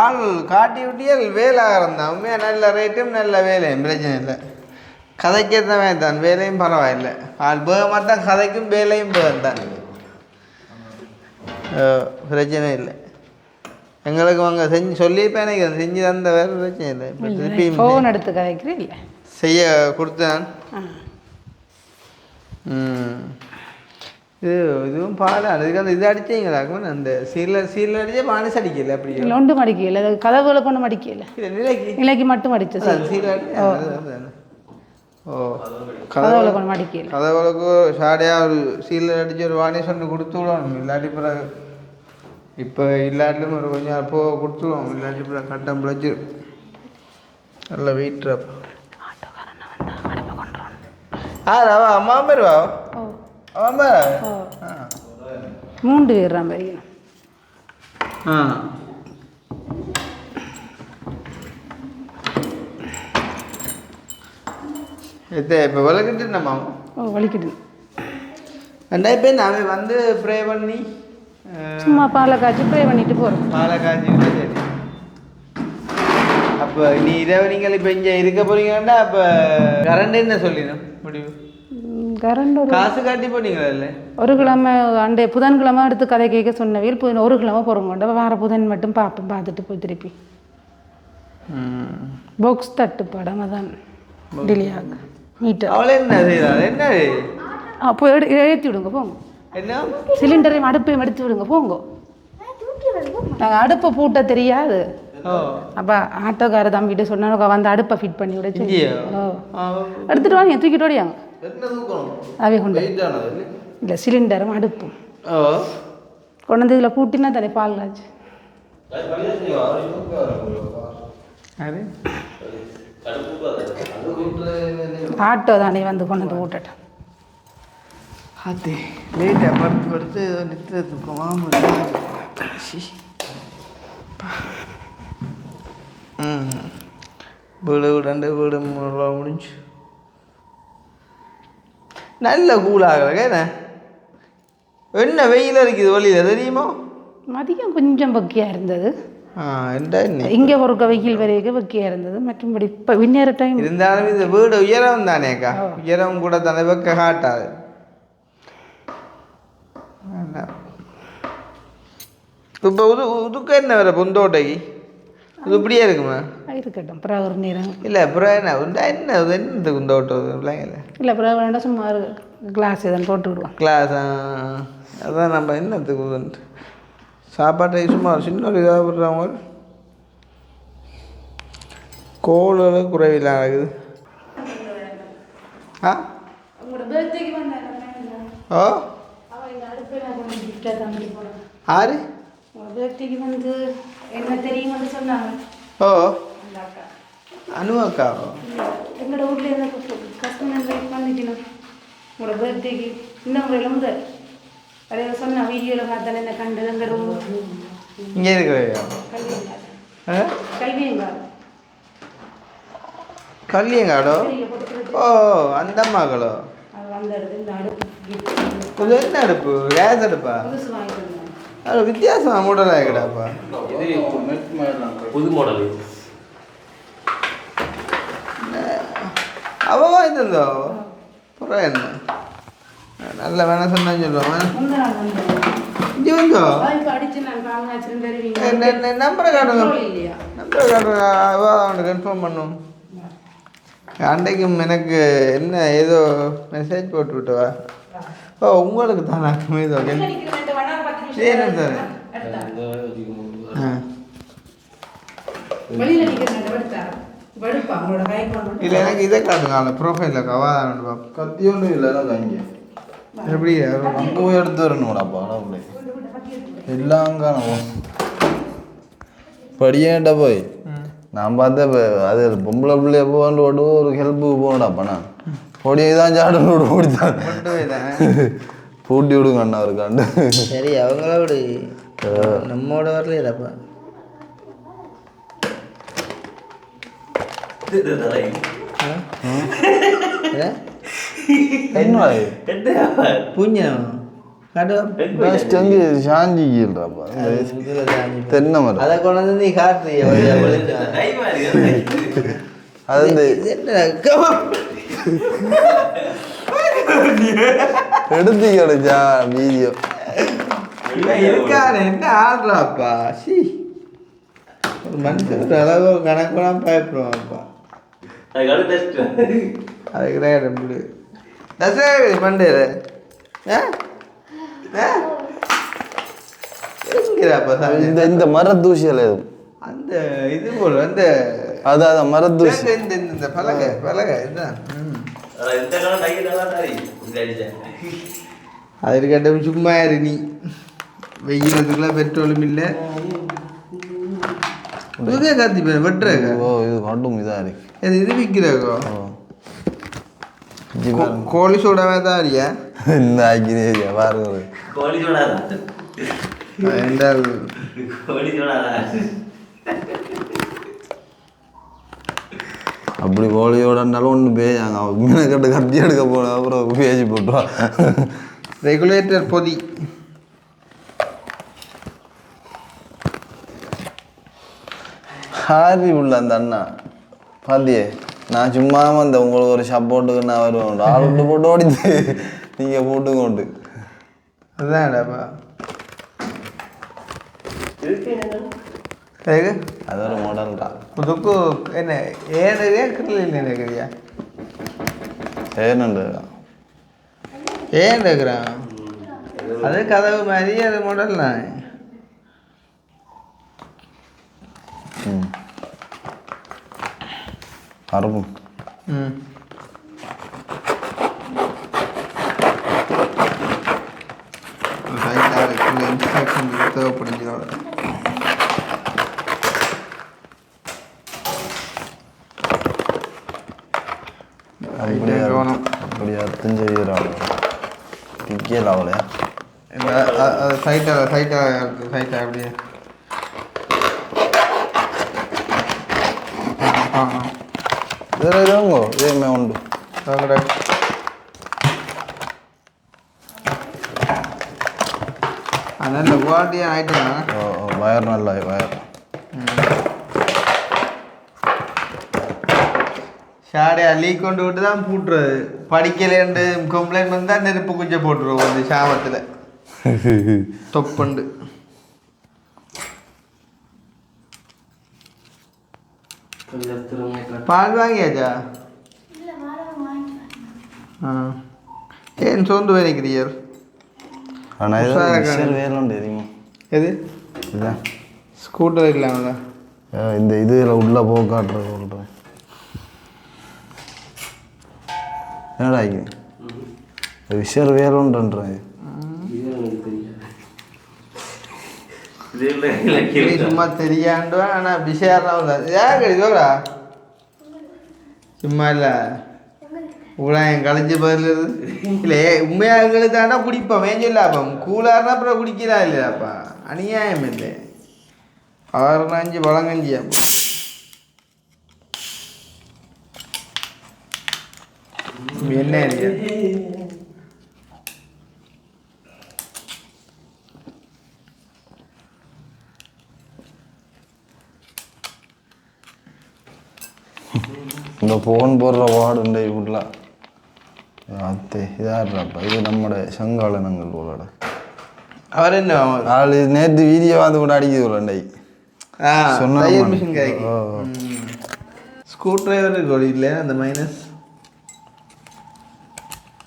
ஆள் காட்டி விட்டியே வேலை ஆரம்பித்தான் உண்மையாக நல்ல ரேட்டும் நல்ல வேலையும் பிரச்சனை இல்லை கதைக்கேற்றவே தான் வேலையும் பரவாயில்லை ஆள் பேகமாக தான் கதைக்கும் வேலையும் பேகம் தான் பிரச்சனை இல்லை எங்களுக்கு அவங்க செஞ்சு சொல்லியிருப்பேன் எனக்கு செஞ்சு தந்த வேறு பிரச்சனை இல்லை இப்போ திருப்பி ஃபோன் எடுத்து கதைக்கிறேன் இல்லை செய்ய கொடுத்தேன் இதுவும் பாலம் அதுக்கு அந்த இது அடித்தீங்களா அந்த சீரில் அடித்தே பானஸ் அடிக்கல அப்படி இல்லை ஒன்றும் அடிக்கல அது கதவுகளை கொண்டு அடிக்கல நிலைக்கு நிலைக்கு மட்டும் அடிச்சு சீரில் அடி ஓ கதவுகளை கொண்டு அடிக்கல கதவுகளுக்கு ஷாடையாக ஒரு சீரில் அடித்து ஒரு வாணிஸ் ஒன்று கொடுத்து விடணும் இல்லாட்டி பிறகு இப்போ இல்லாட்டிலும் ஒரு கொஞ்சம் கொடுத்துருவோம் இல்லாட்டி பிறகு கட்டம் பிழைச்சி நல்ல வெயிட் ரவா அம்மா பேருவா அவன் பேர் 3 பேர் பெரிய இப்போ விளக்கிட்டு நம்ம வலிக்கிட்டு இப்போ நாங்கள் வந்து ப்ரே பண்ணி சும்மா பாலை காய்ச்சி ப்ரே பண்ணிட்டு போகிறோம் பாலை காய்ச்சிக்கிட்டு சரி அப்போ நீ இரவு நீங்கள் இப்போ இங்கே இருக்க போறீங்கன்னா அப்போ கரண்ட் என்ன சொல்லிடணும் முடிவு கரண்ட் காசு காட்டி போனீங்களா இல்லை ஒரு கிழமை அண்டே புதன்கிழமை எடுத்து கதை கேட்க சொன்னவையில் ஒரு கிழமை போகிறோம் வார புதன் மட்டும் பார்ப்போம் பார்த்துட்டு போய் திருப்பி பாக்ஸ் தட்டுப்பாடாம தான் டிலே ஆகும் மீட்டர் அவளை என்ன செய்யறாள் என்ன அப்போ ஏற்றி விடுங்க போங்க என்ன சிலிண்டரையும் அடுப்பையும் எடுத்து விடுங்க போங்க நாங்கள் அடுப்பை பூட்ட தெரியாது அப்போ ஆட்டோக்கார தம்பிகிட்ட சொன்னா வந்து அடுப்பை ஃபிட் பண்ணி விட எடுத்துட்டு வாங்க தூக்கிட்டு ஓடியாங்க அவை கொண்டு இல்லை சிலிண்டரும் அடுப்பும் கொண்டு வந்து இதில் பூட்டினா தானே பால் காய்ச்சி அது ஆட்டோ தானே வந்து கொண்டு வந்து விட்டுட்டேன் அது லேட்டாக படுத்து படுத்து நிறுத்துறதுக்கு மாமூல் வீடு ரெண்டு வீடு 3 ரூபா முடிஞ்சு நல்ல கூலாகல என்ன வெயில் இருக்குது வழியில் தெரியுமா மதியம் கொஞ்சம் பக்கியாக இருந்தது என்ன இங்கே பொறுக்க வெயில் வரைக்கும் பக்கியாக இருந்தது மற்றபடி இப்போ விண்ணேற டைம் இருந்தாலும் இந்த வீடு உயரம் தானேக்கா உயரம் கூட தானே வைக்க காட்டாது இப்போ உதுக்கு என்ன வேறு பொந்தோட்டைக்கு இது இப்படியே இருக்குமா இருக்கட்டும் அப்புறம் ஒரு நேரம் இல்லை அப்புறம் என்ன என்ன குந்தோட்டம் பிள்ளைங்கள இல்லை அப்புறம் வேண்டாம் சும்மா ஒரு கிளாஸ் எதுவும் போட்டு விடுவோம் கிளாஸ் அதான் நம்ம என்னத்துக்கு சாப்பாட்டை சும்மா சின்ன ஒரு இதாக விடுறவங்க கோள்களும் குறைவில்லாம் இருக்குது ஆ ஓ ஆறு பர்த்டேக்கு வந்து என்ன தெரியும்னு சொன்னாங்க ஓ அனுவாக்காவோ எங்களோட ஊரில் என்ன கஸ்டமர் லைஃப் பண்ணிக்கணும் உங்களோட பர்த்டேக்கு இந்த முறையில் முதல் அதே சொன்ன வீடியோவில் பார்த்தாலும் என்ன கண்டு எங்களோட இங்கே இருக்கிறையா கல்வியங்காடு கல்லியங்காடோ ஓ அந்த அம்மாக்களோ அது அந்த இடத்துல இந்த அடுப்பு இது என்ன அடுப்பு கேஸ் அடுப்பா புதுசு வாங்கிட்டு வந்தாங்க அது வித்தியாசமாக மூடலாக கிடாப்பா புது மாடல் அவள் வாங்கிட்டு இருந்தோ அப்புறம் என்ன நல்ல வேணாம் சொன்னான்னு சொல்லுவான் முந்த நாள் வந்தோம் இங்கே வந்தோ இப்போ அடிச்சு நான் காமிச்சிருந்து தருவீங்க நம்பரை காட்டுங்க இல்லையா நம்பரை காட்டுங்க அவனுக்கு கன்ஃபார்ம் பண்ணும் அன்றைக்கும் எனக்கு என்ன ஏதோ மெசேஜ் போட்டு விட்டுவா ஓ உங்களுக்கு தான் நான் ஏதோ என்ன சார் வெளியில் நிற்கிறேன் வெடுப்பா உங்களோட கை கொண்டு இல்லை எனக்கு இதை காட்டுங்க ப்ரொஃபைலில் கவாதான கத்தி ஒன்றும் இல்லைன்னா கைங்க எப்படி அங்கே போய் எடுத்து வரணும்டாப்பா அடவுளே எல்லாம் காணும் படியேன்டா போய் நான் பார்த்தேன் இப்போ அது பொம்பளை பிள்ளைய போகாண்டு ஓடு ஒரு ஹெல்ப்புக்கு போகணுடாப்பா நான் பொடியை தான் சாடல் விடு ஓடித்தான் பூட்டி விடுங்க அண்ணா இருக்காண்டு சரி அவங்களோட நம்மோட வரலையாப்பா என்ன புண்ணியம் ஃபஸ்ட் வந்து சாஞ்சிக்கில்றாப்பா தென்னை மரம் அதை கொண்டு வந்து நீ காட்டுறிய அது இந்த எடுத்து கிடைச்சா வீடியோ இருக்காரு என்ன ஆடுறாப்பா சி ஒரு மனுஷன் அளவு கணக்கெல்லாம் பயப்படுவான்ப்பா அது கிடையாது முடி தசரா பண்டேரு இந்த இந்த மரத்தூசியில் எதுவும் அந்த இது போல அந்த அதான் மரத்தூசி இந்த இந்த பலகை பலகை இதுதான் அது கேட்ட சும்மா இரு நீ வெயிலத்துக்குலாம் பெட்ரோலும் இல்லை புதுக்கே காத்தி பேர் வெட்டுறாங்க ஓ இது கட்டும் இதாக இருக்கு இது இது விற்கிறாக்கோ கோழி சோடாவே தான் அறியா இந்த ஆக்கினேரியா பாருங்க அப்படி கோழியோட இருந்தாலும் ஒன்று பேயாங்க மீனக்கட்டு கட்டி எடுக்க போன அப்புறம் பேசி போட்டுருவா ரெகுலேட்டர் பொதி ஹாரி உள்ள அந்த அண்ணா பாத்தியே நான் சும்மா வந்தேன் உங்களுக்கு ஒரு சப்போர்ட்டுக்கு நான் வருவேன் ஆள் விட்டு போட்டு ஓடிச்சு நீங்கள் போட்டுக்கோண்டு அதுதான்டாப்பா அது ஒரு மாடல் தான் புதுக்கு என்ன ஏழையா கிரலில் நினைக்கிறியா ஏன்னு ஏன் இருக்கிறான் அது கதவு மாதிரி அது மாடல்லாம் ம் அறுபும் ம் ரைட்டாக இருக்கு இந்த இன்ஸ்ட்ரக்ஷன் தேவைப்படுகிறோம். அப்படி அர்த்தம் செய்கிறாங்க திக்கல அவளை அது சைட்டாக அப்படியே வேறு எதுவும் இதேமே உண்டு நல்ல குவாலிட்டியாக ஆயிட்டுங்க. வயர் நல்ல வயர் ஷாடையா லீக் கொண்டு விட்டு தான் பூட்டுறது. படிக்கலேண்டு கம்ப்ளைண்ட் வந்தால் நெருப்பு குஞ்சை போட்டுருவோம் அந்த சாமத்தில் தொப்பண்டு. பால் வாங்கியாச்சா? ஏன் சோர்ந்து வரைக்கிறீர்? ஆனால் இது வேலுண்டு தெரியுமா? எது இதுதான் ஸ்கூட்டர் இல்லாமல இந்த இதில் உள்ள போக காட்டுறது சொல்கிறேன். என்னடா இது விஷயம் வேலுன்றேன். சும்மா தெரியாண்டுவேன். ஆனால் விஷயம் ஏன் கிடைச்சோடா சும்மா இல்லை ஊழாயம் கழிஞ்சு பதில் இல்லை உண்மையாக எங்களுக்கு தாண்டா குடிப்போம் வேஞ்சில்லாப்பா கூலாருனா அப்புறம் குடிக்கிறா இல்லையாப்பா அநியாயம் இல்லை. 6 பழங்கஞ்சியா என்ன இந்த ஃபோன் போடுற வார்டுண்டே வீட்டில் அத்தே இதாடுறாப்பா இது நம்மட சங்காளனங்கள் போலட அவர் என்ன நாலு நேற்று வீடியோ வந்து கூட அடிக்குது இல்லைண்டை மிஷின் கிடைக்கும். ஸ்க்ரூ டிரைவர் கோடி இல்லை அந்த மைனஸ்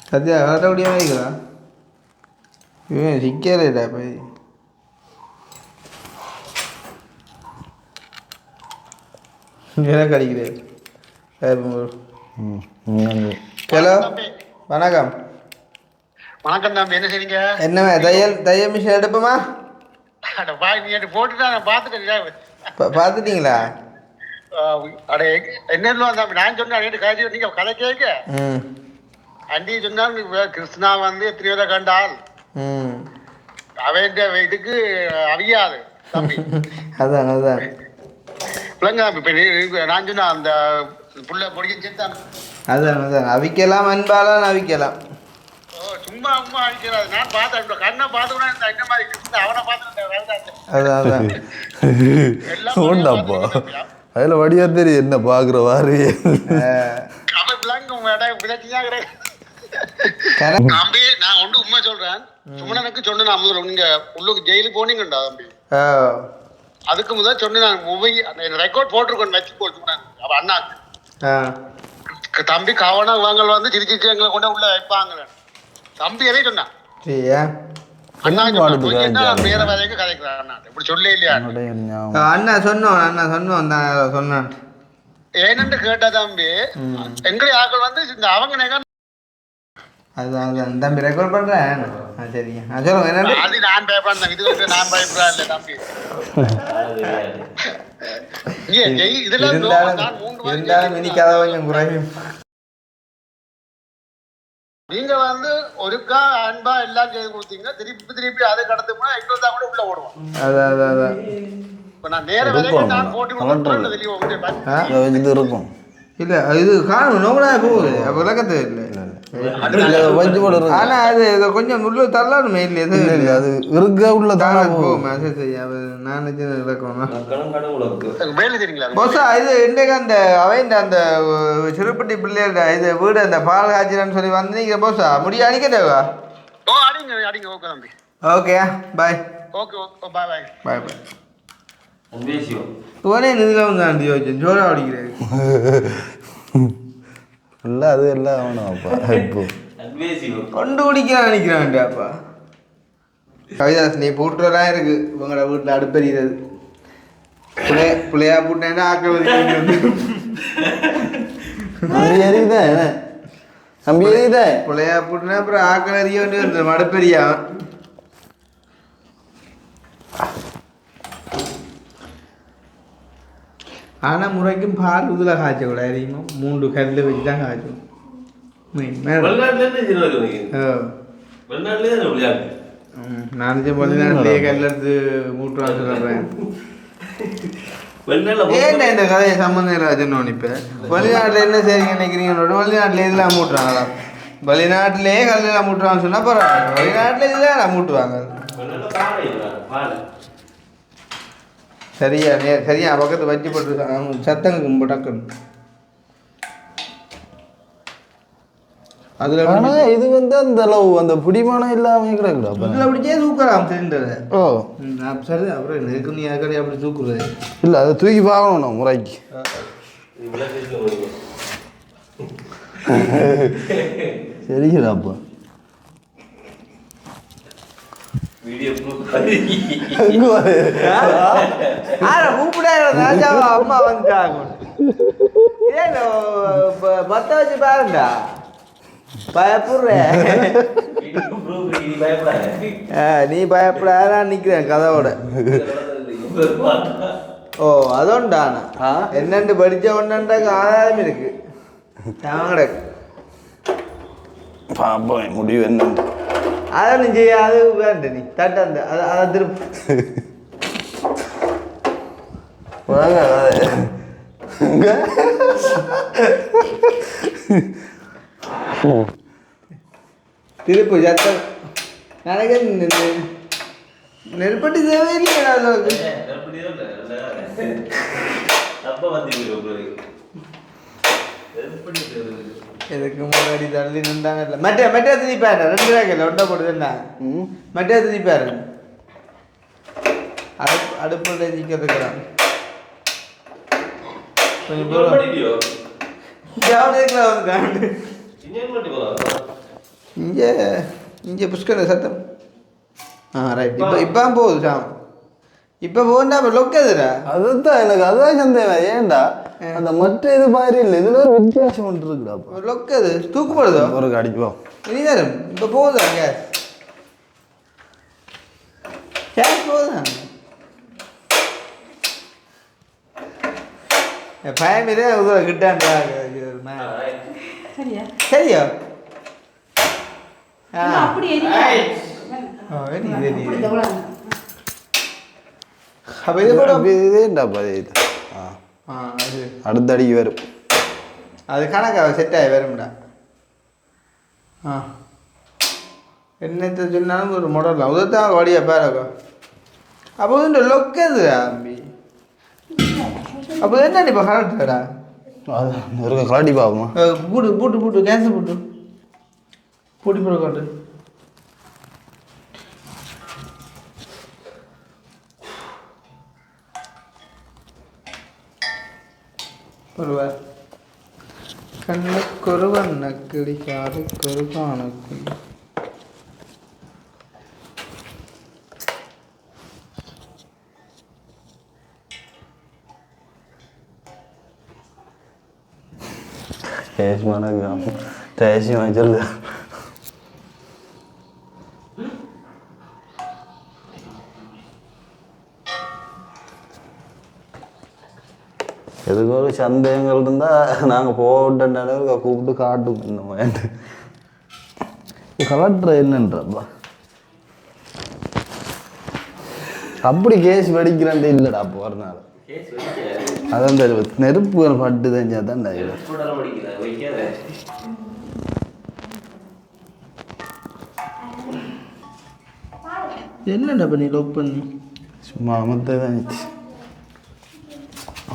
சத்யா கரெக்டாக முடியாமல் வைக்கிறா இவன் சிக்கலேடா போய் என்ன கிடைக்கிறேன். ஹலோ வணக்கம். வணக்கம் தம்பி, என்ன செய்றீங்க? என்ன தையல் மிஷின் எடுப்போமா? போட்டுதான் நான் பார்த்துட்டேன். பார்த்துட்டீங்களா? என்ன தம்பி நான் சொன்னேன் கதை நீங்க கதை கேட்க அண்டி சொன்னா கிருஷ்ணா வந்து எத்தனையோ தான் கண்டால் அவன் இதுக்கு அவியாது தம்பி. அதான் அதான் பிள்ளைங்க இப்ப நான் சொன்ன அந்த புள்ள பொடிக்க சேர்த்தான். அதான் அதான் அவிக்கலாம் அன்பாலாம் அவிக்கலாம். சும்மா அம்மா அடிக்கிறாரு. நான் பார்த்தேன் கண்ணை பார்த்து என்ன மாதிரி கிருஷ்ணா அவனை பார்த்துட்டேன். அதான் அதான் உண்டாப்பா அதில் வடிவா தெரியும் என்ன பார்க்குற வாரு அவன் பிள்ளைங்க உங்க இடம் விளக்கியாக தம்பி. நான் ஒன்று உண்மை சொல்றேன். சுமணனுக்கு சொன்ன நான் முதல்ல நீங்க உள்ளுக்கு ஜெயிலுக்கு போனீங்கண்டா தம்பி. அதுக்கு முதல் சொன்ன நான் மூவி ரெக்கார்ட் போட்டிருக்கோம் வச்சு போட்டுனேன். அவ அண்ணாக்கு தம்பி கவன வாங்கல் வந்து சிரிச்சு எங்களை கொண்டு உள்ள வைப்பாங்க தம்பி எதை சொன்னான். அண்ணா வேற வேலைக்கு கதைக்கிறான் அண்ணா இப்படி சொல்ல இல்லையா? அண்ணா சொன்னோம் சொன்னான் ஏனென்று கேட்டா தம்பி எங்களை ஆக்கள் வந்து இந்த அவங்க அதுதான் தம்பி ரெக்கார்ட் பண்ணுறேன். சரிங்க நான் சொல்லுங்க என்ன அது நான் பயப்படான் இது வந்து நான் பயப்படா இல்லை தம்பி. இருந்தாலும் இனி கதை கொஞ்சம் குறையும். நீங்க வந்து ஒருக்கா அன்பா எல்லாம் செய்து கொடுத்தீங்க திருப்பி அதை கடந்து போனா இன்னொரு தான் கூட உள்ள ஓடுவோம். அதான் இப்ப நான் நேர வேலைக்கு நான் போட்டு இருக்கும் இல்லை இது காணும் நோக்கடா போகுது அப்போ விளக்கத்து இல்லை. ஆனால் அது இதை கொஞ்சம் உள்ள தரலாமே இல்லை எதுவும் இல்லை அது இருக்க உள்ள தானே போகும் மெசேஜ் நான் விளக்கணும் வேலை தெரியுங்களா போசா. இது இன்றைக்கு அந்த அவன் அந்த சிறுப்பட்டி பிள்ளையோட இது வீடு அந்த பால் காய்ச்சிரான்னு சொல்லி வந்தீங்க போசா முடிய அடிக்க தேவா? அடிங்க ஓகே தம்பி. Okay bye. Okay okay bye bye bye bye. உடனே நிதியில் வந்து யோசிச்சேன் ஜோரா அடிக்கிறேன் இல்லை அது எல்லாம் ஆகணும்ப்பா இப்போ கொண்டு குடிக்கிறான் நினைக்கிறான்டாப்பா. கவிதாஸ் நீ பூட்டுறதா இருக்கு உங்களோட வீட்டில் அடுப்பெறிகிறது பிள்ளையா பூட்டேன்னா ஆக்க எரியுதேன் தம்பி எரியுதேன் பிள்ளையா பூட்டினா அப்புறம் ஆக்கள் அறிய வேண்டி வந்து அடுப்பெரியா ஆனால் முறைக்கும் பால் இதில் காய்ச்சக்கூடாது அதிகமாக 3 கல் வச்சு தான் காய்ச்சணும் நான் வெளிநாட்டிலேயே கல் எடுத்து மூட்டுவான்னு சொல்கிறேன். ஏன்டா இந்த கதையை சம்மந்தம் ராஜன் இப்போ வெளிநாட்டில் என்ன செய்றீங்க நினைக்கிறீங்க? வெளிநாட்டில் இதெல்லாம் மூட்டுறாங்களா? வெளிநாட்டிலேயே கல்லாம் மூட்டுவாங்கன்னு சொன்னால் பரவாயில்ல, வெளிநாட்டில் இதெல்லாம் மூட்டுவாங்க. சரியா சரியா பக்கத்து வச்சு போட்டு சத்தங்க டக்குன்னு அதில் இது வந்து அந்த அளவு அந்த பிடிமானம் இல்லாமல் கிடக்குடா. இதில் அப்படிச்சே தூக்கலாம் சிலிண்டரை. ஓ சரி, அப்புறம் இருக்கு நீ யாருக்கடி அப்படி தூக்குறது இல்லை, அதை தூக்கி பார்க்கணும் நான் முறைக்கு. சரிங்கடாப்பா. ராஜாவா அம்மா வந்துட்டாங்க. ஏன் பத்த வச்சு பாருண்டா பயப்படுற நீ பயப்படாத நிக்கிறேன் கதவோட. ஓ அதோண்டானா என்னண்டு படிச்ச ஒன்னாண்டாக்கு ஆதாரம் இருக்கு. பாப்போம் முடிவு என்ன. அதெல்லாம் செய்ய அது வேண்ட நீ தட்ட அந்த அதை திருப்பி திருப்பு சத்தம் எனக்கு நெருப்பட்டி தேவையில்லையா அளவுக்கு. எதுக்கு முன்னாடி தள்ளி நின்றாங்க. மெட்டை திணிப்பாரு 2 ரூபாய்க்கு ஒன்றை போட்டுதுன்னா மெட்டை திணிப்பாரு அடுப்பில் தெரிஞ்சிக்கிறதுக்குறான். கொஞ்சம் இங்கே இங்கே புஷ்கர சத்தம். ரைட். இப்போ போகுது சாம். இப்போ போகுண்டா அப்போ லொக்கதுடா. அதுதான் எனக்கு அதுதான் சந்தேகம். ஏன்டா அந்த மற்ற இது மாதிரி இல்லை, இதில் ஒரு வித்தியாசம் ஒன்று இருக்குடா. லொக்கது தூக்குப்படுதோ ஒரு அடிப்போம் இனி நேரம். இப்போ போகுதா கேஸ்? கேஸ் போகுதா? பயமிலே கிட்டாண்டா சரியா சரியா? அப்படி அப்போ இது கூட இதேண்டாப்பா. இது அடுத்த அடிக்கு வரும். அது கணக்காக செட் ஆகி வரும்டா. என்னத்தை சொன்னாலும் ஒரு மாடல் உதத்தான் வழியாக பாருக்கோ. அப்போ வந்து லொக்கது அம்பி. அப்போ என்ன இப்போ கரெக்டாடா ஒரு கலாட்டி பாப்போமா? பூட்டு கேன்சல் பூட்டு பூட்டி போட காட்டு. ஒருவர் கண்ணுக்கொருவன் நக்கிடி காதுக்கொரு காணுக்கு. கேஷ் மனக்கு டேஷி வாங்கிச்சல. எதுக்கு ஒரு சந்தேகங்கள் இருந்தால் நாங்கள் போட்டோன்னு கூப்பிட்டு காட்டும். இன்னும் வேண்டு கலெக்டர் என்னன்றப்பா அப்படி கேஸ் வெடிக்கிறேன் இல்லைடா போகிறனால. அதான் நெருப்புகள் பட்டு தெரிஞ்சா தான் என்னடா பண்ணி லோக் பண்ணி சும்மா அமர்த்த தான்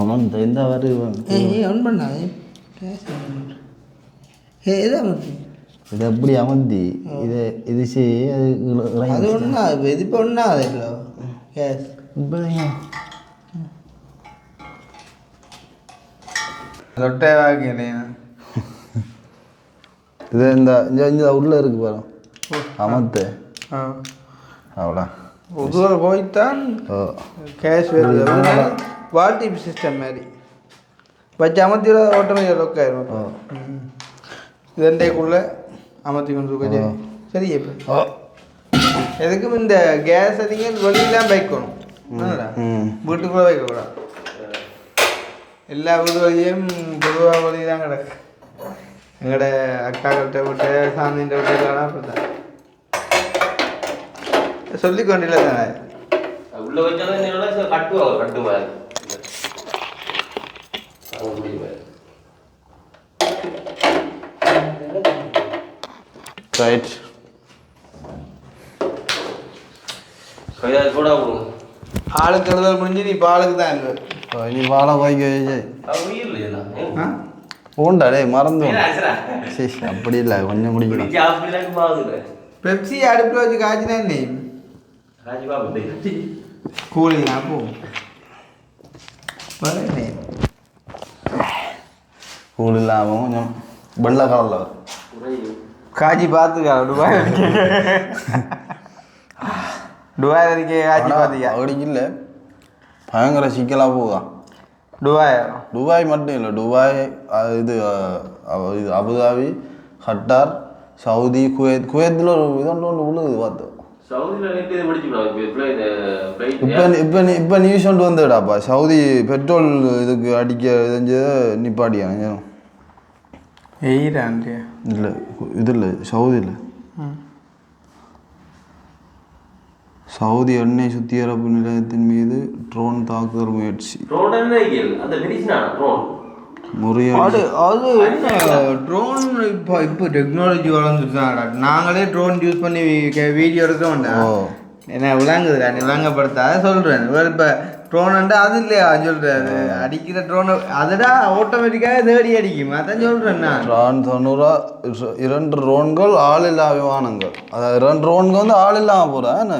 அவன் இந்த வருவான். ஒன் பண்ணா இதை இது எப்படி அமர்த்தி இது இது செய்ய அது ஒன்றா இது இப்போ ஒன்றா அது இல்லை கேஸ் இப்போ ரொட்டை வாங்கினே இது இந்த உள்ளே இருக்கு பாரு அமர்த்து அவ்வளோ உதவ போய்த்தான் கேஷ் வருது. வால்டி சிஸ்டம் மாதிரி வச்சு அமர்த்தி ஆட்டோமேட்டிக் லொக் ஆயிரும். இதண்டைக்குள்ளே அமர்த்தி கொண்டு சரி. இப்போ எதுக்கும் இந்த கேஸ் நீங்கள் வெளியெல்லாம் வைக்கணும், வீட்டுக்குள்ளே வைக்கக்கூடாது. எல்லா வீடுகளையும் பொதுவாக வழி தான் கிடக்கு. எங்களோட அக்காக்கிட்ட விட்டு சாந்தின்ற வீட்டுலாம் அப்படிதான் சொல்லிக்கொண்டில்லை தானே. உள்ள வச்சாலும் கட்டுவாங்க கட்டு மாதிரி ரைட் கூட ஆளுக்கு எழுதல் முடிஞ்சு நீ இப்போ ஆளுக்கு தான் இருக்கு. இனி வாழை வாய்க்க விஜய் ஓண்டா டே மறந்து சரி அப்படி இல்லை கொஞ்சம் குடிக்கலாம். பெப்சி அடுப்பில் வச்சு காய்ச்சினா நீ கூலிங் அப்போ கூழ் இல்லாமல் கொஞ்சம் வெள்ளை கலரில் காய்ச்சி பார்த்துக்கா துபாய் துபாயில் இருக்கே காய்ச்சி பார்த்தியா? அப்படிக்கு இல்லை பயங்கர சிக்கலாக போகுதான். துபாய் மட்டும் இல்லை துபாய் இது இது அபுதாபி கட்டார் சவுதி குவைத்தில் ஒரு இதொன்று ஒன்று உள்ளது பார்த்தோம். இப்போ நியூஸ் ஒன்று வந்துடாப்பா சவுதி பெட்ரோல் இதுக்கு அடிக்க தெரிஞ்சதை நிப்பாட்டியா இல்லை இது இல்லை சவுதி இல்லை சவுதி எண்ணெய் சுத்திகரிப்பு நிலையத்தின் மீது ட்ரோன் தாக்குதல் முயற்சி அது அது ட்ரோன் இப்போ டெக்னாலஜி வளர்ந்துருச்சாடா. நாங்களே ட்ரோன் யூஸ் பண்ணி வீடியோ எடுக்க வேண்டாம். என்ன விளங்குதுடா நீ விளங்கப்படுத்தாத சொல்கிறேன். இப்போ ட்ரோன்ண்டா அது இல்லையா சொல்கிறேன். அடிக்கிற ட்ரோன் அதுடா ஆட்டோமேட்டிக்காக தேடி அடிக்கும். அதான் சொல்கிறேன் நான். 2 ட்ரோன்கள் ஆள் இல்லா விமானங்கள். அதாவது 2 ட்ரோன்கள் வந்து ஆள் இல்லாமல் போகிறேன்.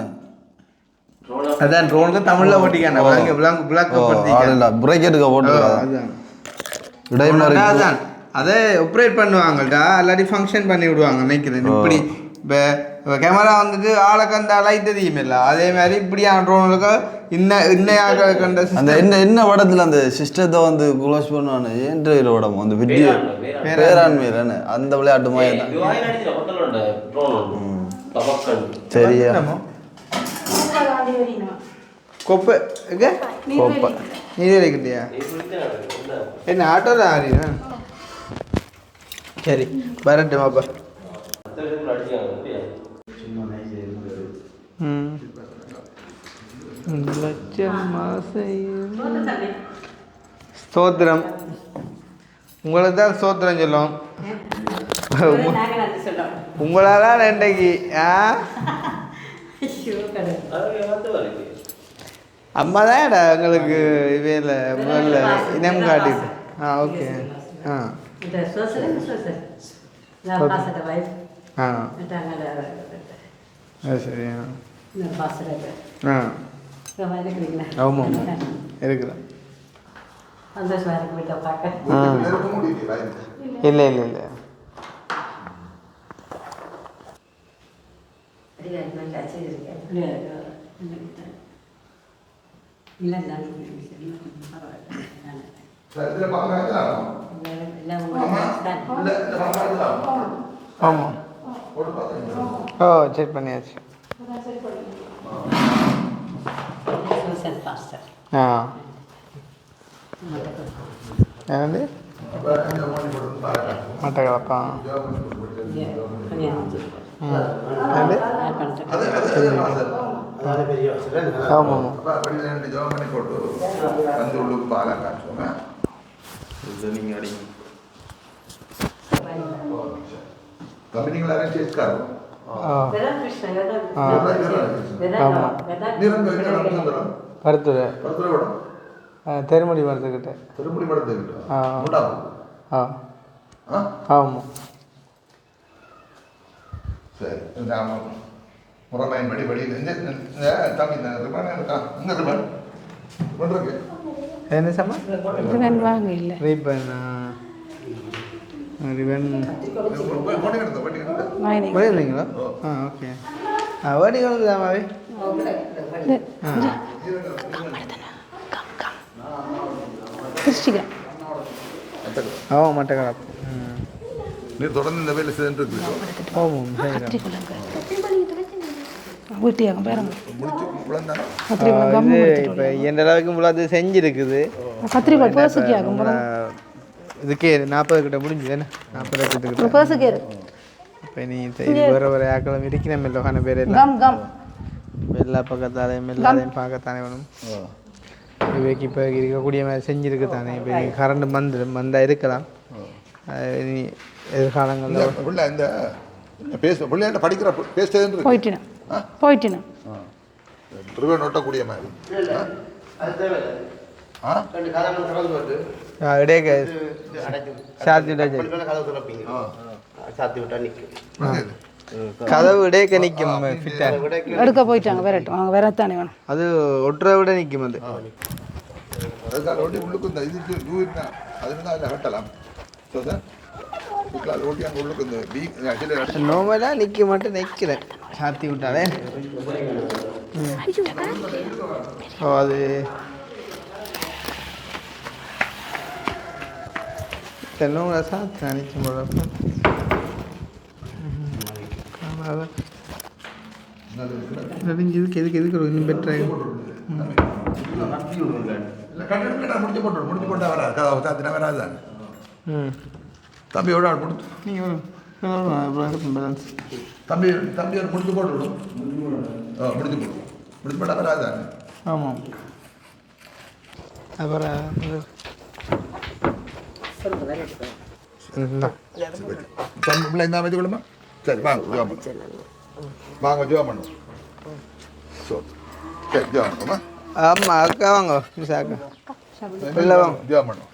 அதான் ட்ரோனுக்கு தமிழில் ஓட்டிக்கான ஆள் இல்லை பிரேக்கெட்டுக்கு போட்டு அதுதான் இடைமறை அதான் அதை ஆப்ரேட் பண்ணுவாங்கள்டா. இல்லாட்டி ஃபங்க்ஷன் பண்ணி விடுவாங்க நினைக்கிறேன். இப்படி இப்போ கேமரா வந்துட்டு ஆளை கண்ட லைட் தெரியும் இல்லை அதே மாதிரி இப்படியான ட்ரோனுக்கு இன்னையாக கண்ட அந்த என்ன படத்தில் அந்த சிஸ்டத்தை வந்து க்ளோஸ் பண்ணுவானு ஏன்ற படம் அந்த வீடியோ பேராண்மையில அந்த விளையாட்டு மாதிரி சரியா கொப்பை கோப்பை நீரே கிட்டியா என்ன ஆட்டோவில் ஆறினா சரி வரட்டுமாப்பா. ஸ்தோத்திரம் உங்களுக்கு தான் ஸ்தோத்திரம் சொல்லும். உங்களால் இன்றைக்கு அம்மா தான் எங்களுக்கு இவையில் முதல்ல இனம் காட்டிட்டு ஓகே சரி ஆமாம் இருக்கிறேன். இல்லை இல்லை இல்லை ஆமாம் ஓ சரி பண்ணியாச்சு. என்னது மட்டக்களப்பா ஆமாம் பருத்தூர் தெருமடி மரத்துக்கிட்ட ஆமாம் சரி முறைமையின் படி படி தம்பி என்ன சம்மா ரிவன் வாங்க இல்லை ரிவன் போயிருந்தீங்களா ஓகே வேடிக்கை தாமாவே மட்டக்களப்பு நீ தொடர்ந்து இந்த வேலை சென்று இப்போ எந்த அளவுக்கு இவ்வளோ செஞ்சுருக்குது. கத்திரிக்காய் பேர்ஸுக்கு ஆகும் இதுக்கே 40 கிட்ட முடிஞ்சுது என்ன 40 லட்சத்துக்கிட்ட பேர்ஸுக்கு இப்போ நீ இது வேறு வேறு ஆக்களும் இருக்கிறோம் இல்லைக்கான பேர் எல்லாம் கம் கம் எல்லா பக்கத்தாலையும் எல்லாரையும் பார்க்கத்தானே வேணும் இவைக்கு இப்போ இருக்கக்கூடிய மாதிரி செஞ்சுருக்கு தானே இப்போ நீ கரண்ட் வந்தால் இருக்கலாம் நீ எதிர்காலங்களில் பிள்ளை இந்த பேச பிள்ளைகிட்ட படிக்கிற பேசுறது போயிட்டினா திருவே நோட்டக்கூடிய மாதிரி இடையே கதவு இடையே நிற்கும் எடுக்க போயிட்டாங்க வரட்டும் அவங்க வரத்தானே வேணும் அது ஒற்றை விட நிற்கும் அது அதுக்காக ஓட்டி உள்ளுக்கு இந்த இதுக்கு ஜூ இருந்தா அது இருந்தால் அதில் கட்டலாம் ஸோ சார் அதுக்காக ஓட்டி அங்கே உள்ளுக்கு இந்த பீ நோமலாக நிற்க மட்டும் நிற்கிறேன் சாத்தி விட்டாலே ஓ அது தென்னவங்க சாத்து நினைக்கும் போல எதுக்கு இன்னும் பெட்டராக இல்லை கட்டிடம் முடிச்சு போட்டா வராது கதை சாத்தினா வராது தானே தம்பி எவ்வளோ ஆள் முடிச்சு நீங்கள் பேலன்ஸ் தம்பி ஒரு முடிச்சு போட்டுவிடும் முடிச்சு போட்டா வராது தானே ஆமாம் அப்புறம் பிள்ளை இந்த அமைச்சு கொடுமா சரி வாங்க ஜோம் வாங்க ஜோம் பண்ணும் சரி ஜோம் பண்ணுமா ஆமாம் அக்கா வாங்க மிஸ் அக்கா இல்லை வாங்க ஜோம் பண்ணும்